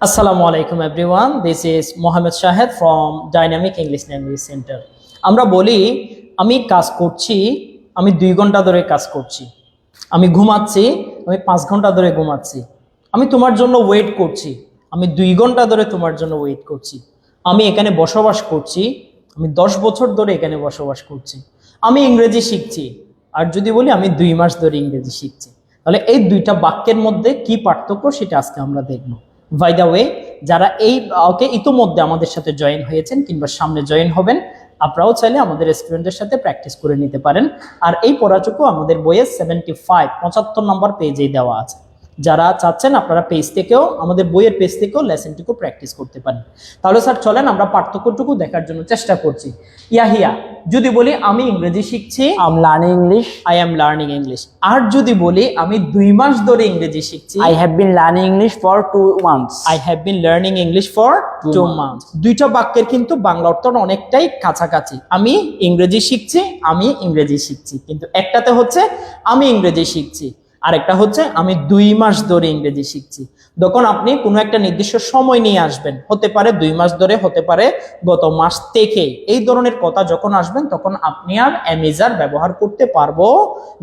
Assalamu alaikum everyone. This is Mohammed Shahed from Dynamic English Language Center. আমরা বলি আমি কাজ করছি, আমি 2 ঘন্টা ধরে কাজ করছি। আমি ঘুমাচ্ছি, আমি 5 ঘন্টা ধরে ঘুমাচ্ছি। আমি তোমার জন্য ওয়েট করছি, আমি 2 ঘন্টা ধরে তোমার জন্য ওয়েট করছি। আমি এখানে বসবাস করছি, আমি 10 বছর ধরে এখানে বসবাস করছি। আমি ইংরেজি শিখছি, আর যদি বলি আমি 2 মাস ধরে ইংরেজি শিখছি। তাহলে এই দুইটা বাক্যের মধ্যে কি পার্থক্য সেটা আজকে আমরা দেখব। বাই দ্য ওয়ে, যারা ইতোমধ্যে আমাদের সাথে জয়েন হয়েছেন কিংবা সামনে জয়েন হবেন, আপনারাও চাইলে আমাদের স্টুডেন্টদের সাথে প্র্যাকটিস করে নিতে পারেন। আর এই পড়াটুকু আমাদের বইয়ে 75 নম্বর পেজেই দেওয়া আছে। যারা চাচ্ছেন আপনারা পেজ থেকেও, আমাদের বইয়ের পেজ থেকেও লেসনটুকু প্র্যাকটিস করতে পারেন। তাহলে স্যার চলেন আমরা পার্থক্যটুকু দেখার জন্য চেষ্টা করছি। ইয়াহিয়া যদি বলি আমি ইংরেজি শিখছি, I'm learning English. I am learning English. আর যদি বলি আমি 2 মাস ধরে ইংরেজি শিখছি, I have been learning English for 2 months. I have been learning English for 2 months. দুইটা বাক্যের কিন্তু বাংলা অর্থ অনেকটাই কাছাকাছি। আমি ইংরেজি শিখছি, আমি ইংরেজি শিখছি, কিন্তু একটাতে হচ্ছে আমি ইংরেজি শিখছি, আরেকটা হচ্ছে আমি 2 মাস ধরে ইংরেজি শিখছি। যখন আপনি কোনো একটা নির্দিষ্ট সময় নিয়ে আসবেন, হতে পারে 2 মাস ধরে, হতে পারে গত মাস থেকে, এই ধরনের কথা যখন আসবেন তখন আপনি আর অ্যামেজার ব্যবহার করতে পারবো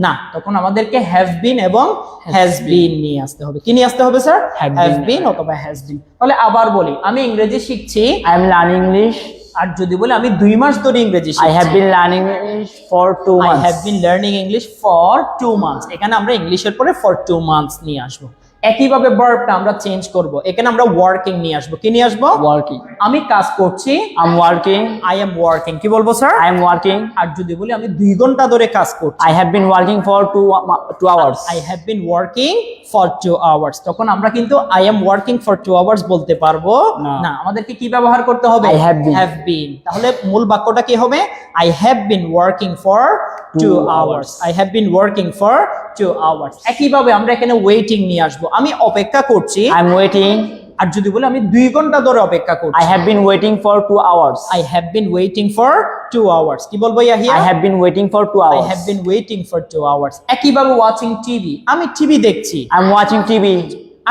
না। তখন আমাদেরকে হ্যাভ বিন এবং হ্যাজ বিন নিয়ে আসতে হবে। কি নিয়ে আসতে হবে স্যার? হ্যাভ বিন অথবা হ্যাজ বিন। তাহলে আবার বলি আমি ইংরেজি শিখছি, I am learning English. আর যদি বলি আমি 2 মাস ধরে ইংরেজি শিখছি, I have been learning English for 2 I months. have been learning English for 2 months. এখানে আমরা ইংলিশের পরে for 2 months নিয়ে আসবো। একইভাবে ভার্বটা আমরা চেঞ্জ করব। এখানে আমরা ওয়ার্কিং নিয়ে আসবো। কি নিয়ে আসবো? Working. আমি কাজ করছি, I'm working. I am working। কি বলবো স্যার? I am working. আর যদি বলি আমি 2 ঘন্টা ধরে কাজ করছি, I have been working for 2 hours. I have been working for 2 hours। তখন আমরা কিন্তু I am working for 2 hours বলতে পারবো না। আমাদেরকে কি ব্যবহার করতে হবে? I have been. Have been। তাহলে মূল বাক্যটা কি হবে? I have been working for 2 hours। I have been working for 2 hours। একইভাবে আমরা এখানে ওয়েটিং নিয়ে আসবো। আমি অপেক্ষা করছি, I'm waiting. আর যদি বলি আমি 2 ঘন্টা ধরে অপেক্ষা করছি, I have been waiting for 2 hours. I have been waiting for 2 hours। কি বলবো Yahya? I have been waiting for 2 I hours. have been waiting for 2 hours। একইভাবে ওয়াচিং টিভি, আমি টিভি দেখছি, I'm watching TV.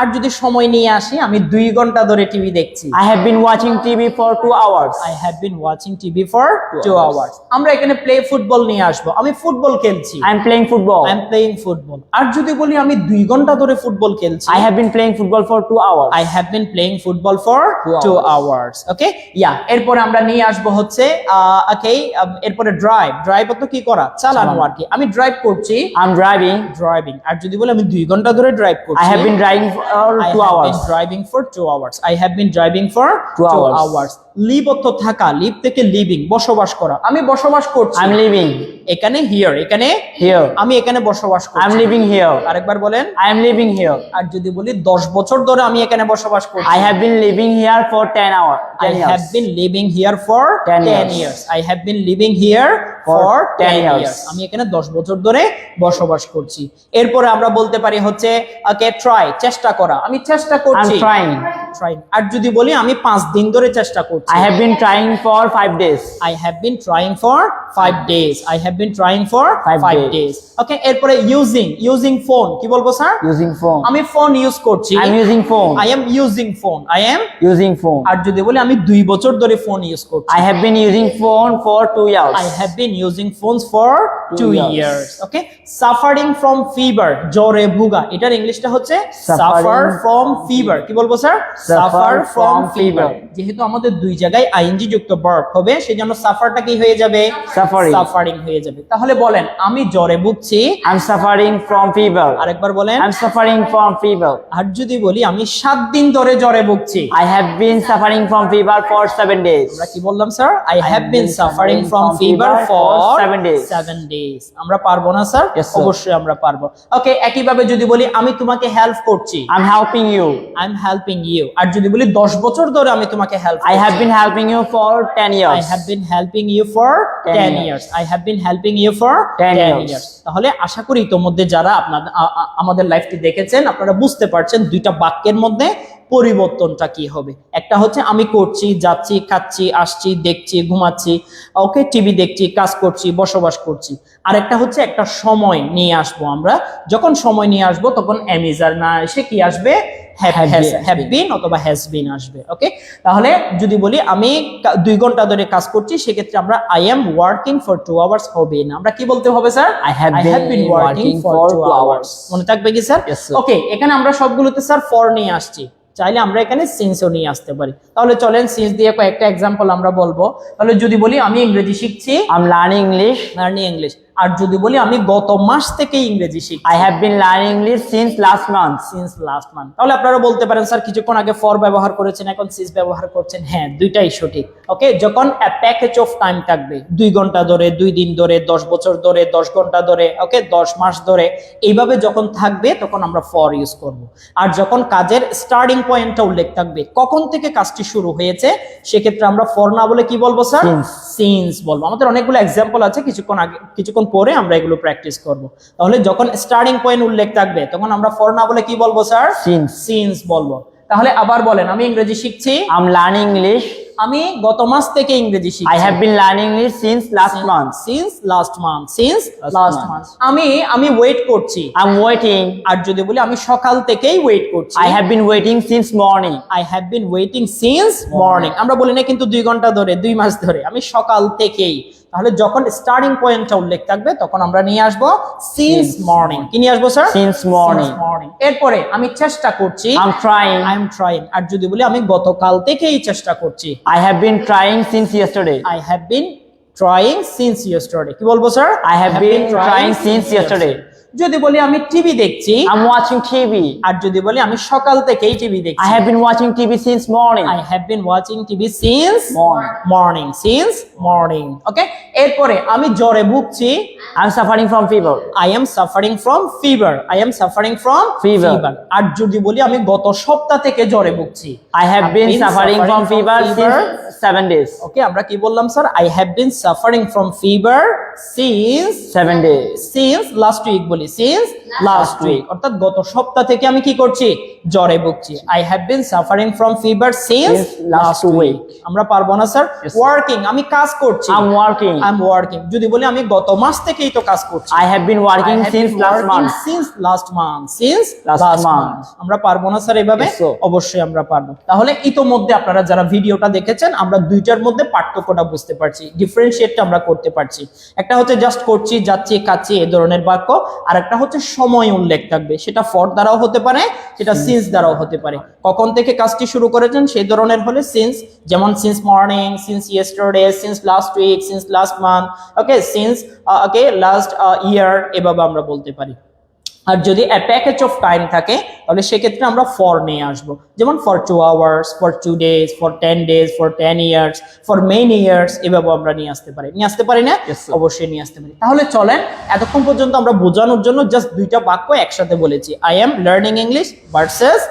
আর যদি সময় নিয়ে আসি আমি 2 ঘন্টা ধরে টিভি দেখছি, I have been watching TV for 2 hours. I have been watching TV for 2 hours। আমরা এখানে প্লে ফুটবল নিয়ে আসবো, আমি ফুটবল খেলছি, I'm playing football. I am playing football। আর যদি বলি আমি 2 ঘন্টা ধরে ফুটবল খেলছি, I have been playing football for 2 hours. I have been playing football for 2 hours। ওকে, এরপরে আমরা নিয়ে আসবো হচ্ছে এরপরে ড্রাইভ অর্থ কি করা? চালানো আর কি। আমি ড্রাইভ করছি, I'm driving. ড্রাইভিং। আর যদি বলি আমি 2 ঘন্টা ধরে ড্রাইভ করছি, I have been driving for I 2 have hours. been driving for 2 hours। I have been driving for 2 2 hours. hours। Leave অর্থ থাকা, লিভ থেকে লিভিং বসবাস করা। আমি বসবাস করছি, I'm living এখানে হিয়ার, এখানে here. আমি এখানে বসবাস করছি। I'm living here. আরেকবার বলেন। I am living here. আর যদি বলি 10 বছর ধরে আমি এখানে বসবাস করছি, I have been living here for 10 hours. I 10 years. have been living here for 10 10 years। I have been living here for 10 years। আমি এখানে 10 বছর ধরে বসবাস করছি। এরপরে আমরা বলতে পারি হচ্ছে ট্রাই, চেষ্টা করা। আমি চেষ্টা করছি, I'm trying. আর যদি বলি আমি 5 দিন ধরে চেষ্টা করছি, I have been trying for 5 days. I have been trying for 5 days। I have been trying for 5 days। ওকে, এরপরে ইউজিং ফোন। কি বলবো স্যার? Using phone. আমি ফোন ইউজ করছি, I'm using phone. I am using phone। I am। Using phone. আর যদি বলি আমি 2 বছর ধরে ফোন ইউজ করছি, I have been using phone for 2 years. I have been using phones for 2 2 years। Okay, suffering from fever, জ্বরে ভোগা। এটার ইংলিশটা হচ্ছে suffer from fever। কি বলবো স্যার? Suffer from fever। যেহেতু আমাদের 2 জায়গায় আইএনজি যুক্ত ভার্ব হবে, সেজন্য সাফারটা কি হয়ে যাবে? সাফারিং হয়ে যাবে। তাহলে বলেন আমি জ্বরে ভুগছি, I'm suffering from fever. আরেকবার বলেন। I'm suffering from fever. আর যদি বলি আমি 7 দিন ধরে জ্বরে ভুগছি, I have been suffering from fever for 7 days. আমরা কি বললাম sir? I have been suffering from fever for 7 days. 7 days। আমরা পারবো না স্যার? Yes, sir. অবশ্যই আমরা পারবো। ওকে, একইভাবে যদি বলি আমি তোমাকে হেল্প করছি, I'm helping you. I'm helping you। আর যদি বলি 10 বছর ধরে আমি তোমাকে help I have been helping you for 10 years. I have been helping you for 10 years। I have been helping you for 10 10 years। years। তাহলে আশা করি ইতোমধ্যে যারা আপনাদের আমাদের লাইভটি দেখেছেন আপনারা বুঝতে পারছেন দুইটা বাক্যের মধ্যে পরিবর্তনটা কি হবে। একটা হচ্ছে আমি করছি, যাচ্ছি, খাচ্ছি, আসছি, দেখছি, ঘুমাচ্ছি, ওকে, টিভি দেখছি, কাজ করছি, বসবাস করছি। আর একটা হচ্ছে একটা সময় নিয়ে আসবো আমরা, যখন সময় নিয়ে আসবো তখন অ্যামিজার না এসে কি আসবে, হ্যাভ বিন অথবা হ্যাজ বিন আসবে। ওকে, তাহলে যদি বলি আমি 2 ঘন্টা ধরে কাজ করছি, সেক্ষেত্রে আমরা I am working for 2 hours হবে না, আমরা কি বলতে হবে sir, I have been working for 2 hours. মনে থাকবে কি স্যার? Yes, sir. ওকে, এখানে আমরা সবগুলোতে স্যার ফর নিয়ে আসছি, চাইলে আমরা এখানে সিন্সও নিয়ে আসতে পারি। তাহলে চলেন সিন্স দিয়ে কয়েকটা এক্সাম্পল আমরা বলবো। তাহলে যদি বলি আমি ইংরেজি শিখছি, I'm learning English. Learning English. আর যদি বলি আমি গত মাস থেকে ইংরেজি শিখছি, I have been learning English since last month. Since last month. তাহলে আপনারা বলতে পারেন স্যার কিছুক্ষণ আগে ফর ব্যবহার করেছেন, এখন সিন্স ব্যবহার করছেন। হ্যাঁ, দুইটাই সঠিক। ওকে, যখন প্যাকেজ অফ টাইম থাকবে 2 ঘন্টা ধরে, 2 দিন ধরে, 10 বছর ধরে, 10 ঘন্টা ধরে, ওকে, 10 মাস ধরে, এইভাবে যখন থাকবে তখন আমরা ফর ইউজ করব। আর যখন কাজের স্টার্টিং পয়েন্টটা উল্লেখ থাকবে, কখন থেকে কাজটি শুরু হয়েছে, সেক্ষেত্রে আমরা ফর না বলে কি বলবো স্যার, Since. সিন্স বলবো। আমাদের অনেকগুলো এক্সাম্পল আছে, কিছুক্ষণ পরে আমরা এগুলো প্র্যাকটিস করব। তাহলে যখন স্টার্টিং পয়েন্ট উল্লেখ থাকবে তখন আমরা ফর না বলে কি বলবো স্যার, Since. সিন্স বলবো। তাহলে আবার বলেন, আমি ইংরেজি শিখছি, I'm learning English. আমি গত মাস থেকে ইংরেজি শিখছি, I have been learning English since last month. Since last month, since Last last month. Month. আমি ওয়েট করছি, I'm waiting. আর যদি বলি আমি সকাল থেকেই ওয়েট করছি, I have been waiting since morning. I have been waiting since morning। আমরা বলি না কিন্তু 2 ঘন্টা ধরে, 2 মাস ধরে, আমি সকাল থেকেই। তাহলে যখন স্টার্টিং পয়েন্টটা উল্লেখ থাকবে তখন আমরা নিয়ে আসবো সিন্স মর্নিং। কি নিয়ে আসবো স্যার, Since morning. এরপরে আমি চেষ্টা করছি, I'm trying. I am trying। আর যদি বলি আমি গতকাল থেকেই চেষ্টা করছি, I have been trying since yesterday. I have been trying since yesterday। কি বলবো sir, I have been trying since yesterday. যদি বলি আমি টিভি দেখছি, I'm watching TV. আর যদি বলি আমি সকাল থেকেই টিভি দেখছি, I have been watching TV since morning. I have been watching TV since Morning. since morning। ওকে, এরপরে আমি জ্বরে ভুগছি, I'm suffering from fever. I am suffering from fever, I am suffering from Fever. আর যদি বলি আমি গত সপ্তাহ থেকে জ্বরে ভুগছি, I have been suffering from fever since 7 days. ওকে, আমরা কি বললাম sir, I have been suffering from fever since 7 days. last week বলি, since last week, অর্থাৎ গত সপ্তাহ থেকে আমি কি করছি, জ্বরে ভুগছি। I have been suffering from fever since last week। আমরা পারবো না স্যার, Yes, sir. ওয়ার্কিং, আমি কাজ করছি, I'm working. I'm working। যদি বলি আমি গত মাস থেকেই তো কাজ করছি, I have been I working have since been last working month. since last month, since Last last month. month। আমরা পারবো না স্যার এভাবে? Yes, sir. অবশ্যই আমরা পারবো। তাহলে ইতোমধ্যে আপনারা যারা ভিডিওটা দেখেছেন, আমরা দুইটার মধ্যে পার্থক্যটা বুঝতে পারছি, ডিফারেন্সিয়েটটা আমরা করতে পারছি। একটা হচ্ছে জাস্ট করছি, যাচ্ছি, খাচ্ছি, এই ধরনের বাক্য। আর একটা হচ্ছে সময় উল্লেখ থাকবে, সেটা ফর দ্বারাও হতে পারে, সেটা সিন্স দ্বারাও হতে পারে। কখন থেকে কাজটি শুরু করেছেন সেই ধরনের হলে সিন্স, যেমন since morning, since yesterday, since last week, since last month, okay, since okay last year, এভাবে আমরা বলতে পারি। আর যদি প্যাকেজ অফ টাইম থাকে তাহলে সেক্ষেত্রে আমরা ফর নিয়ে আসবো, যেমন for 2 hours, for 2 days, for 10 days, for 10 years, for many years, এভাবে আমরা নিয়ে আসতে পারি না? Yes, sir. অবশ্যই নিয়ে আসতে পারি। তাহলে চলেন, এতক্ষণ পর্যন্ত আমরা বোঝানোর জন্য জাস্ট দুইটা বাক্য একসাথে বলেছি, I am learning English versus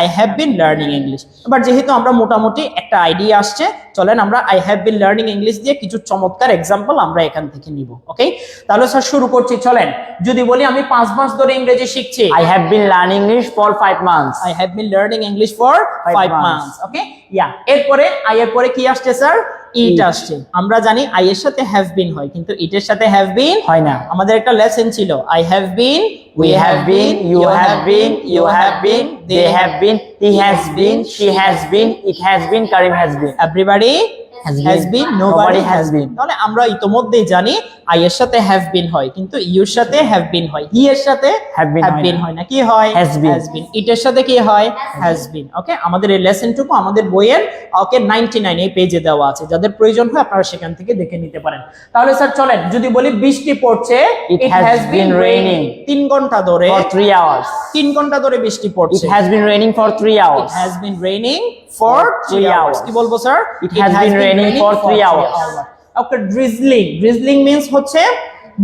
I have been learning English। এবার যেহেতু আমরা মোটামুটি একটা আইডিয়া আসছে, চলেন আমরা I have been learning English দিয়ে কিছু চমৎকার এক্সাম্পল আমরা এখান থেকে নিব। ওকে, তাহলে স্যার শুরু করছি। চলেন, যদি বলি আমি 5 মাস ধরে ইংরেজি শিখছি, I have been learning English for 5 months. I have been learning English for 5 months। ওকে, এরপরে I এর পরে কি আসছে স্যার, ইট আসছে। আমরা জানি I এর সাথে have been হয়, কিন্তু ইট এর সাথে have been হয় না। আমাদের একটা লেসন ছিল, I have been, We have been, you have been, you have been, they have been, he has been, she has been, it has been, Karim has been. everybody has been, nobody has been। তাহলে আমরা ইতোমধ্যেই জানি I এর সাথে have been হয়, কিন্তু you এর সাথে have been হয়, he এর সাথে Have been হয় না, কি হয়, Has been। it এর সাথে কি হয়, has been। ওকে, আমাদের এই লেসনটুকু আমাদের বইয়ের 99 এই পেজে দেওয়া আছে, যাদের প্রয়োজন হয় আপনারা সেখান থেকে দেখে নিতে পারেন। তাহলে স্যার চলেন, যদি বলি বৃষ্টি পড়ছে, It has been raining 3 ঘন্টা ধরে, for 3 hours. 3 ঘন্টা ধরে বৃষ্টি পড়ছে, It has been raining for 3 It hours. has been raining for 3 hours। কি বলবো sir, It has been raining for 3 hours. Okay, drizzling means হচ্ছে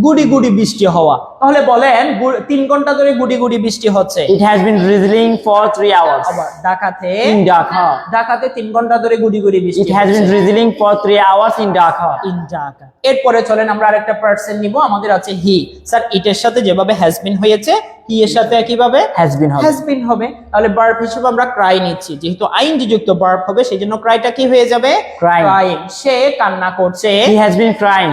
গুড়ি গুড়ি বৃষ্টি হওয়া। তাহলে বলেন 3 ঘন্টা ধরে গুড়ি গুড়ি বৃষ্টি হচ্ছে। It has been drizzling for 3 hours. আবার ঢাকাতে In Dhaka. 3 ঘন্টা ধরে গুড়ি গুড়ি বৃষ্টি It has been drizzling for 3 hours in Dhaka. In Dhaka. এরপরে চলেন আমরা আরেকটা পার্সন নিব, আমাদের আছে হি। স্যার ইটের সাথে যেভাবে হ্যাজ বিন হয়েছে, হি এর সাথে কিভাবে Has been হবে। হ্যাজ বিন হবে। তাহলে ভার্ব হিসেবে আমরা ক্রাই নিচ্ছি, যেহেতু আইনজি যুক্ত ভার্ব হবে সেজন্য ক্রাইটা কি হয়ে যাবে? Crying. ক্রাইং। সে কান্না করছে He has been crying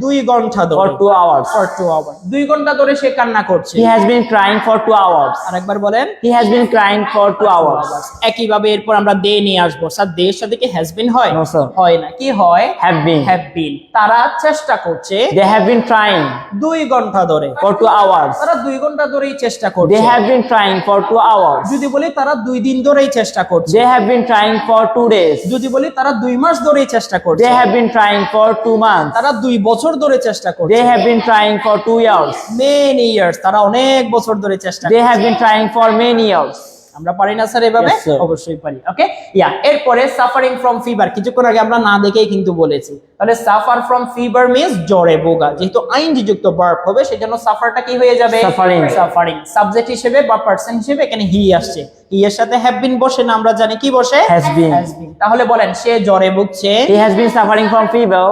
2 ঘন্টা for ধরে। 2 hours. For 2 hours 2 ঘন্টা ধরে সে কান্না করছে। He has been crying for 2 hours. আরেকবার বলেন। He has been crying for 2 hours. একইভাবে এরপর আমরা দে নিয়ে আসবো। স্যার দে এর সাথে কি হ্যাজ বিন হয়? No, sir. হয় না। কি হয়? Have been. Have been. তারা চেষ্টা করছে They have been trying 2 ঘন্টা ধরে। for 2 hours. তারা 2 ঘন্টা ধরেই চেষ্টা করছে। They have been trying for 2 hours. যদি বলি তারা 2 দিন ধরেই চেষ্টা করছে। They have been trying for 2 days. যদি বলি তারা 2 মাস ধরেই চেষ্টা করছে। They have been trying for 2 months. তারা 2 বছর ধরে চেষ্টা করছে। They have been trying for 2 years. Many years, তারা অনেক বছর ধরে চেষ্টা They করছে। have been trying for many years. আমরা পারি না স্যার এভাবে? Yes, sir. অবশ্যই পারি। ওকে, ইয়া। এরপরে সাফারিং ফ্রম ফিভার, কিছুক্ষণ আগে আমরা না দেখেই কিন্তু বলেছি। তাহলে সাফার ফ্রম ফিভার মিন্স জ্বরে ভোগা, যেহেতু আইনজি যুক্ত ভার্ব হবে সেজন্য সাফারটা কি হয়ে যাবে? Suffering. সাফারিং। সাবজেক্ট হিসেবে বা পারসন হিসেবে এখানে হি আসছে। হি এর সাথে হ্যাভ বিন বসে না, আমরা জানি কি বসে? Has been. Has been। তাহলে বলেন সে জ্বরে ভুগছে He has been suffering from fever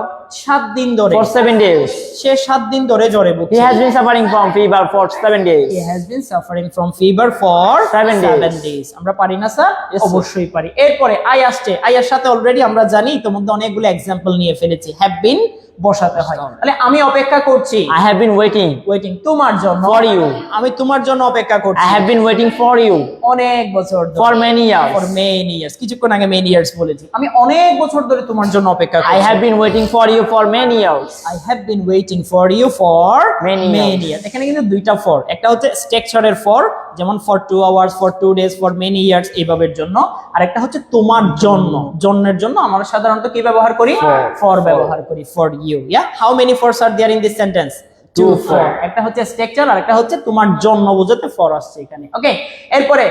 7 দিন ধরে। for 7 days. সে 7 দিন ধরে জ্বরে He ভুগছে। has been suffering from fever for 7 He days. has been suffering from fever for 7 days. days. আমরা পারি না স্যার? Yes, sir. অবশ্যই পারি। এরপরে আই আসছে। আই এর সাথে অলরেডি আমরা জানি ইতোমধ্যে অনেকগুলো এক্সাম্পল নিয়ে ফেলেছি। হ্যাভ বিন বসাতে হয়। তাহলে আমি অপেক্ষা করছি, I have been waiting waiting, তোমার জন্য। for you. আমি তোমার জন্য অপেক্ষা I করছি have been waiting for you অনেক বছর ধরে। for many For years. many years, কিছুক্ষণ আগে many years বলেছি। আমি অনেক বছর ধরে তোমার জন্য অপেক্ষা I করছি। have been waiting for you for many years. I have been waiting for you for Many years. years. এখানে কিন্তু দুইটা ফর, একটা হচ্ছে স্ট্রাকচারের ফর, যেমন for 2 hours, for 2 days, for many years এইভাবের জন্য, আর একটা হচ্ছে তোমার জন্য। জন্যের জন্য আমরা সাধারণত কি ব্যবহার করি? for ব্যবহার করি, for you. Yeah, how many fors are there in this sentence? 2 for। একটা হচ্ছে স্ট্রাকচার আর একটা হচ্ছে তোমার জন্য বোঝাতে for আসছে এখানে। ওকে, এরপরে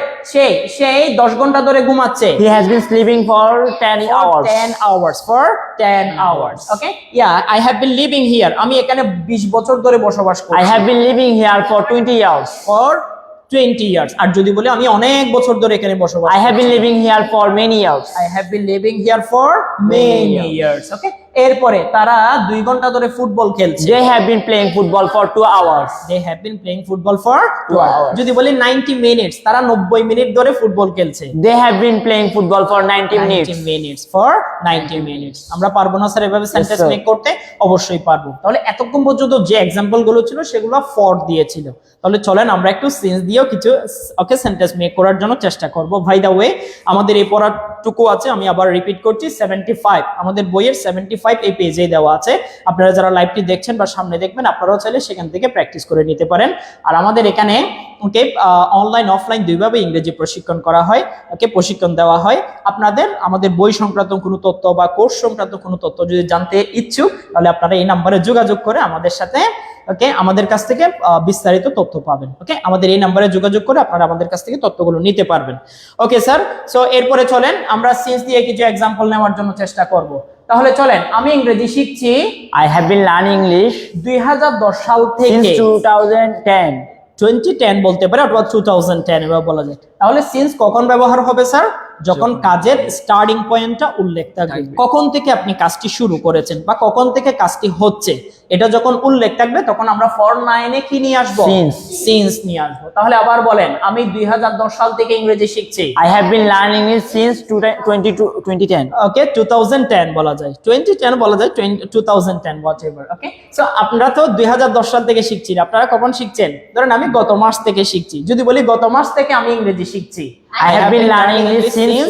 সেই 10 ঘন্টা ধরে ঘুমাচ্ছে। He has been sleeping for 10 For hours. 10 hours, for 10 hours. Okay, yeah, I have been living here. আমি এখানে 20 বছর ধরে বসবাস I করছি। have been living here for 20 years. For 20 years। আর যদি বলি আমি অনেক বছর ধরে এখানে বসবাস I have করছি। been living here for many years. I have been living here for many years. Okay, এরপরে তারা 2 ঘন্টা ধরে ফুটবল খেলছে। They have been playing football for 2 hours. They have been playing football for 2 2 hours. hours. যদি বলি 90 minutes, তারা 90 minute ধরে football খেলছে। They have been playing football for 90 minutes. 90 minutes, for 90 minutes। আমরা পারবো না স্যার এভাবে সেন্টেন্স sir. মেক করতে? অবশ্যই পারবো। তাহলে এতক্ষণ পর্যন্ত যে এক্সাম্পল গুলো ছিল সেগুলো ফর দিয়েছিল। তাহলে চলেন আমরা একটু সিন্স দিয়েও কিছু ওকে সেন্টেন্স মেক করার জন্য চেষ্টা করব। বাই দা ওয়ে, আমাদের এই পড়াটুকু আছে, আমি আবার রিপিট করছি, 75 আমাদের বইয়ের 75 এই পেজে দেওয়া আছে। আপনারা যারা লাইভটি দেখছেন বা সামনে দেখবেন, আপনারাও চাইলে সেখান থেকে প্র্যাকটিস করে নিতে পারেন। আর আমাদের এখানে ওকে অনলাইন অফলাইন দুইভাবে ইংরেজি প্রশিক্ষণ করা হয়, ওকে প্রশিক্ষণ দেওয়া হয়। আপনাদের আমাদের বই সংক্রান্ত কোনো তথ্য বা কোর্স সংক্রান্ত কোনো তথ্য যদি জানতে ইচ্ছুক, তাহলে আপনারা এই নাম্বারে যোগাযোগ করে আমাদের সাথে ওকে আমাদের কাছ থেকে বিস্তারিত তথ্য পাবেন। ওকে, আমাদের এই নাম্বারে যোগাযোগ করে আপনারা আমাদের কাছ থেকে তথ্যগুলো নিতে পারবেন। ওকে স্যার, সো এরপরে চলেন আমরা সিন্স দিয়ে কিছু এক্সাম্পল নেওয়ার জন্য চেষ্টা করব। তাহলে চলেন, আমি ইংরেজি শিখছি I have been learning English 2010 সাল থেকে। since 2010. 2010 বলতে পারে অথবা 2010 এভাবে বলা যায়। তাহলে সিন্স কখন ব্যবহার হবে স্যার? যখন কাজের স্টার্টিং পয়েন্টটা উল্লেখ থাকবে, কখন থেকে আপনি কাজটি শুরু করেছেন বা কখন থেকে কাজটি হচ্ছে, এটা যখন উল্লেখ থাকবে তখন আমরা ফর 9 এ কি নিয়ে আসবো? Since. সিন্স নিয়ে আসবো। তাহলে আবার বলেন, আমি 2010 সাল থেকে ইংরেজি শিখছি। I have been learning it since 2010. ওকে, 2010 বলা যায়, 2010 বলা যায়, 2010 whatever. ওকে, সো আপনারা তো 2010 সাল থেকে শিখছেন, আপনারা কখন শিখছেন? ধরেন আমি গত মাস থেকে শিখছি। যদি বলি গত মাস থেকে আমি ইংরেজি শিখছি, I have been learning English since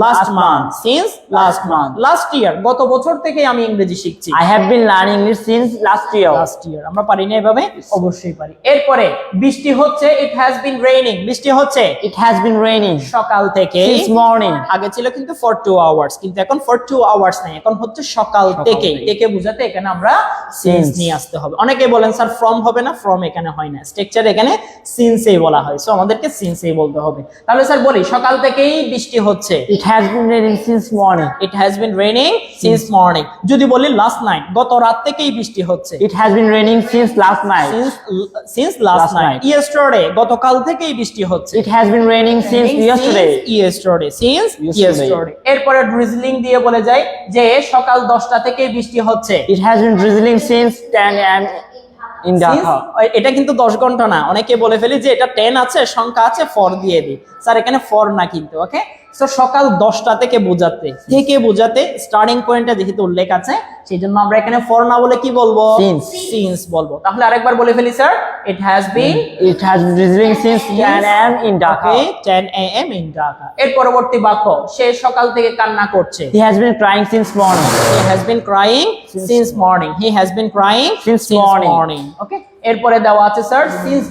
last month. since last month, last year, গত বছর থেকে আমি ইংরেজি শিখছি। I have been learning English since last year. Last year. আমরা পারি না এভাবে? অবশ্যই পারি। এরপরে বৃষ্টি হচ্ছে, it has been raining, বৃষ্টি হচ্ছে It has been raining সকাল থেকে। since morning. আগে ছিল কিন্তু for 2 hours, কিন্তু এখন for 2 hours নেই, এখন হচ্ছে সকাল থেকে। থেকে বোঝাতে এখানে আমরা সিন্স নিয়ে আসতে হবে। অনেকে বলেন স্যার ফ্রম হবে না, ফ্রম এখানে হয় না, স্ট্রাকচার এখানে সিন্সেই বলা হয়, সো আমাদেরকে সিন্সেই বলতে হবে। তাহলে স্যার বলি সকাল থেকেই বৃষ্টি হচ্ছে। It has been raining since morning. It has been raining since morning. যদি বলি last night, গত রাত থেকেই বৃষ্টি হচ্ছে। It has been raining since last night. Since last night. Yesterday, গতকাল থেকেই বৃষ্টি হচ্ছে। It has been raining since yesterday. Since yesterday. এরপরে ড্রিজলিং দিয়ে বলে যায় যে সকাল 10টা থেকেই বৃষ্টি হচ্ছে। It has been drizzling since 10 a.m. in Dhaka. এটা কিন্তু 10 ঘন্টা না, অনেকে বলে ফেলি যে এটা 10 আছে, সংখ্যা আছে, 4 দিয়ে দিই। স্যার এখানে 4 না কিন্তু, ওকে। সো সকাল 10টা থেকে বোঝাতে স্টার্টিং পয়েন্টটা যেহেতু উল্লেখ আছে, সেই জন্য আমরা এখানে 4 না বলে কি বলবো? Since বলবো। তাহলে আরেকবার বলে ফেলি sir, it has been drizzling since 10 a.m. in Dhaka. 10 a.m. in Dhaka। এর পরবর্তী বাক্য, সে সকাল থেকে কান্না করছে। He has been crying since morning. He has been crying since morning. He has been crying since morning. ওকে। এরপরে দেওয়া আছে স্যার since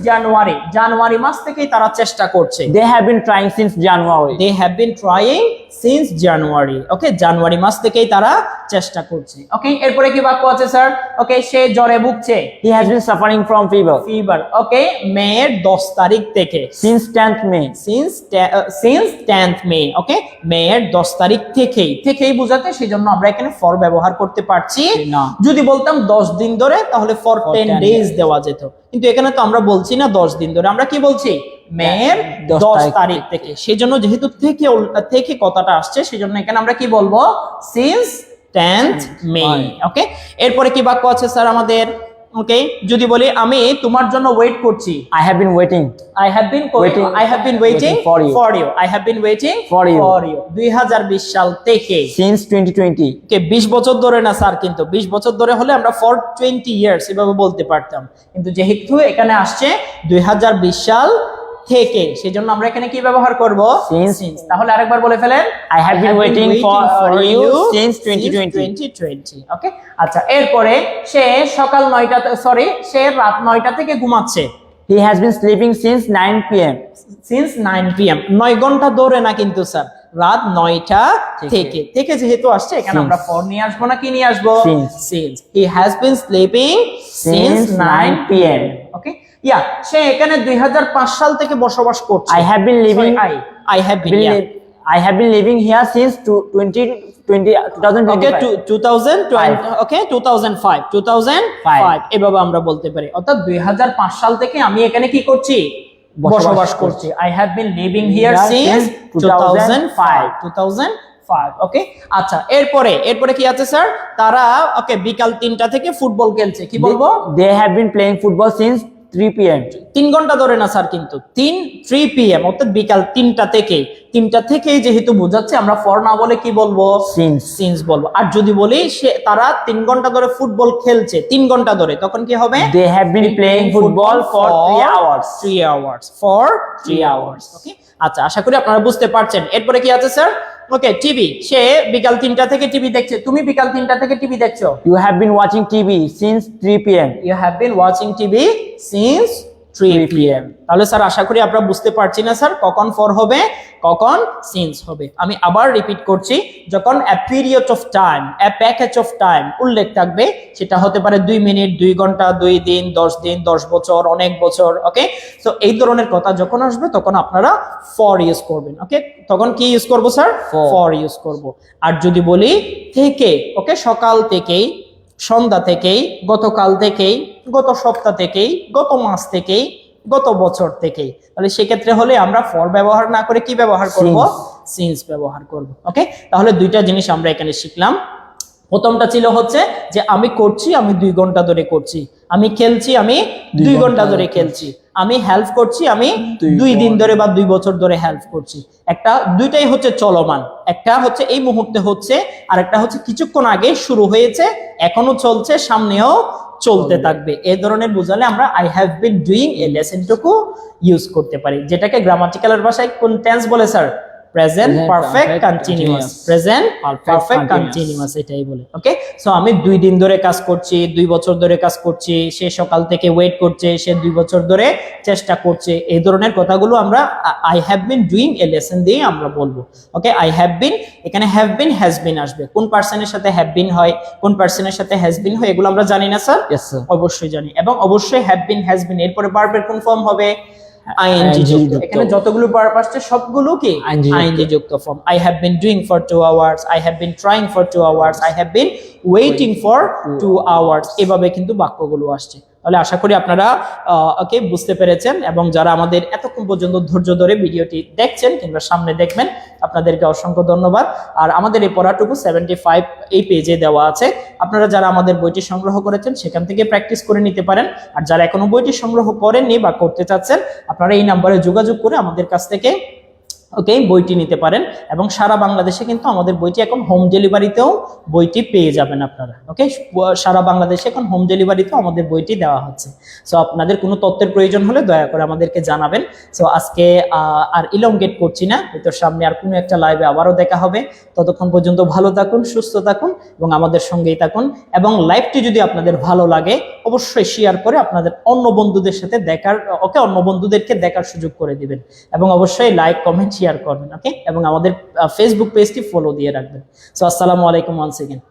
জানুয়ারি মাস থেকেই তারা চেষ্টা করছে। They have been trying since January. They have been trying since January. ওকে, জানুয়ারি মাস থেকেই তারা চেষ্টা করছে। ওকে, এরপরে কি বাক্য আছে স্যার? ওকে, সে জ্বরে ভুগছে। He has been suffering from fever. ওকে, মের 10 তারিখ থেকে। Since 10th May. Since 10th May. ওকে, মের 10 তারিখ থেকেই বোঝাতে, সেজন্য আমরা এখানে for ব্যবহার করতে পারছি না। যদি বলতাম 10 দিন ধরে, তাহলে for 10 days দেওয়া যেত, কিন্তু এখানে তো আমরা বলছি না 10 দিন ধরে, আমরা কি বলছি? মের 10 তারিখ থেকে। সেজন্য যেহেতু থেকে কথাটা আসছে, সেজন্য এখানে আমরা কি বলবো? Since 10th May। ওকে, এরপরে কি বাক্য আছে স্যার আমাদের? ওকে, যদি বলি আমি তোমার জন্য ওয়েট করছি। I have been waiting. I have been waiting for you. I have been waiting for you. 2020 সাল থেকে। Since 2020. ওকে, 20 বছর ধরে না স্যার, কিন্তু 20 বছর ধরে হলে আমরা for 20 years এভাবে বলতে পারতাম, কিন্তু যেহেতু এখানে আসছে 2020 সাল থেকে, সেজন্য আমরা এখানে কি ব্যবহার করব? Since। তাহলে আরেকবার বলে ফেলেন, I have been waiting for you since 2020. ওকে, আচ্ছা। এরপরে সে সে রাত 9টা থেকে ঘুমাচ্ছে। He has been sleeping since 9 p.m. Since 9 p.m. 9 ঘন্টা ধরে না কিন্তু স্যার, রাত 9টা থেকে যেহেতু আসছে, এখানে আমরা for নিয়ে আসবো না, কি নিয়ে আসবো? Since। He has been sleeping since 9 p.m. ওকে, সে এখানে 2005 সাল থেকে বসবাস করছে। I have been living. I have been living here since 2025. Okay, 2005 এভাবে আমরা বলতে পারি। অর্থাৎ 2005 সাল থেকে আমি এখানে কি করছি? বসবাস করছি। I have been living here since 2005. ওকে, আচ্ছা। এরপরে কি আছে স্যার? তারা ওকে বিকাল 3টা থেকে ফুটবল খেলছে। কি বলবো? They have been playing football since 3 p.m. 3 ঘন্টা ধরে না স্যার, কিন্তু 3 p.m. অর্থাৎ বিকাল 3টা থেকেই যেহেতু বোঝাচ্ছে, আমরা for না বলে কি বলবো? Since বলবো। আর যদি বলি তারা 3 ঘন্টা ধরে ফুটবল খেলছে, 3 ঘন্টা ধরে, তখন কি হবে? They have been playing football for 3 hours. 3 hours। ওকে, আচ্ছা, আশা করি আপনারা বুঝতে পারছেন। এরপরে কি আছে স্যার? ওকে, টিভি, সে বিকাল 3টা থেকে টিভি দেখছে। তুমি বিকাল 3টা থেকে টিভি দেখছো। You have been watching TV since 3 p.m. You have been watching TV since 3 p.m. তাহলে স্যার আশা করি আপনারা বুঝতে পারছি না স্যার, কখন for হবে, কখন since হবে। আমি আবার রিপিট করছি, যখন a period of time, a package of time উল্লেখ থাকবে, সেটা হতে পারে 2 মিনিট, 2 ঘন্টা, 2 দিন, 10 বছর, অনেক বছর। ওকে, তো এই ধরনের কথা যখন আসবে, তখন আপনারা for ইউজ করবেন। ওকে, তখন কি ইউজ করব স্যার? for ইউজ করব। আর যদি বলি থেকে, ওকে, সকাল থেকেই, সন্ধ্যা থেকেই, গতকাল থেকেই, গত সপ্তাহ থেকেই, গত মাস থেকেই, গত বছর থেকেই, তাহলে সেক্ষেত্রে হলে আমরা for ব্যবহার না করে কি ব্যবহার করব? Since ব্যবহার করব। ওকে, তাহলে দুইটা জিনিস আমরা এখানে শিখলাম। প্রথমটা ছিল হচ্ছে যে আমি করছি, আমি 2 ঘন্টা ধরে করছি। আমি খেলছি, আমি 2 ঘন্টা ধরে খেলছি। আমি হেল্প করছি, আমি 2 দিন ধরে বা 2 বছর ধরে হেল্প করছি। দুইটাই হচ্ছে চলমান, একটা হচ্ছে এই মুহূর্তে হচ্ছে, আর একটা হচ্ছে কিছুক্ষণ আগে শুরু হয়েছে, এখনো চলছে, সামনেও চলতে থাকবে। এই ধরনের বোঝালে আমরা I have been doing a lesson টুকু ইউজ করতে পারি, যেটাকে গ্রামাটিক্যালের ভাষায় কোন টেন্স বলে sir? Present perfect continuous. Present perfect continuous এটাই বলে। ওকে, সো আমি 2 দিন ধরে কাজ করছি, 2 বছর ধরে কাজ করছি, সে সকাল থেকে ওয়েট করছে, সে 2 বছর ধরে চেষ্টা করছে। এই ধরনের কথাগুলো আমরা I have been doing a lesson দিয়ে আমরা বলবো। ওকে, I have been, এখানে have been has been আসবে। কোন পার্সনের সাথে have been হয়, কোন পার্সনের সাথে has been হয়, এগুলো আমরা জানি না স্যার? Yes sir. অবশ্যই জানি। এবং অবশ্যই have been has been এরপরে ভার্বের কোন ফর্ম হবে? আইএনজি ING যুক্ত। যুক্ত। এখানে যতগুলো ভার্ব আসছে সবগুলো কি ING যুক্ত। আইএনজি যুক্ত form. I have been doing for 2 hours, I have been trying for 2 hours, I have been waiting for 2 hours, এভাবে কিন্তু বাক্যগুলো আসছে। তাহলে আশা করি আপনারা ওকে বুঝতে পেরেছেন, এবং যারা আমাদের এতক্ষণ পর্যন্ত ধৈর্য ধরে ভিডিওটি দেখছেন কিংবা সামনে দেখবেন, আপনাদেরকে অসংখ্য ধন্যবাদ। আর আমাদের এই পড়াটুকু 75 এই পেজে দেওয়া আছে, আপনারা যারা আমাদের বইটি সংগ্রহ করেছেন সেখান থেকে প্র্যাকটিস করে নিতে পারেন। আর যারা এখনো বইটি সংগ্রহ করেননি বা করতে চাচ্ছেন, আপনারা এই নাম্বারে যোগাযোগ করে আমাদের কাছ থেকে ওকে বইটি নিতে পারেন। এবং সারা বাংলাদেশে কিন্তু আমাদের বইটি এখন হোম ডেলিভারিতেও বইটি পেয়ে যাবেন আপনারা। ওকে, সারা বাংলাদেশে এখন হোম ডেলিভারিতেও আমাদের বইটি দেওয়া হচ্ছে। সো আপনাদের কোনো তথ্যের প্রয়োজন হলে দয়া করে আমাদেরকে জানাবেন। সো আজকে আর ইলংগেট করছি না, হয়তো সামনে আর কোনো একটা লাইভে আবারও দেখা হবে। ততক্ষণ পর্যন্ত ভালো থাকুন, সুস্থ থাকুন এবং আমাদের সঙ্গেই থাকুন। এবং লাইভটি যদি আপনাদের ভালো লাগে অবশ্যই শেয়ার করে আপনাদের অন্য বন্ধুদের সাথে অন্য বন্ধুদেরকে দেখার সুযোগ করে দিবেন। এবং অবশ্যই লাইক, কমেন্ট, শেয়ার করবেন। ওকে, এবং আমাদের ফেসবুক পেজটি ফলো দিয়ে রাখবেন। সো আসসালামু আলাইকুম ওয়ান্স এগেইন।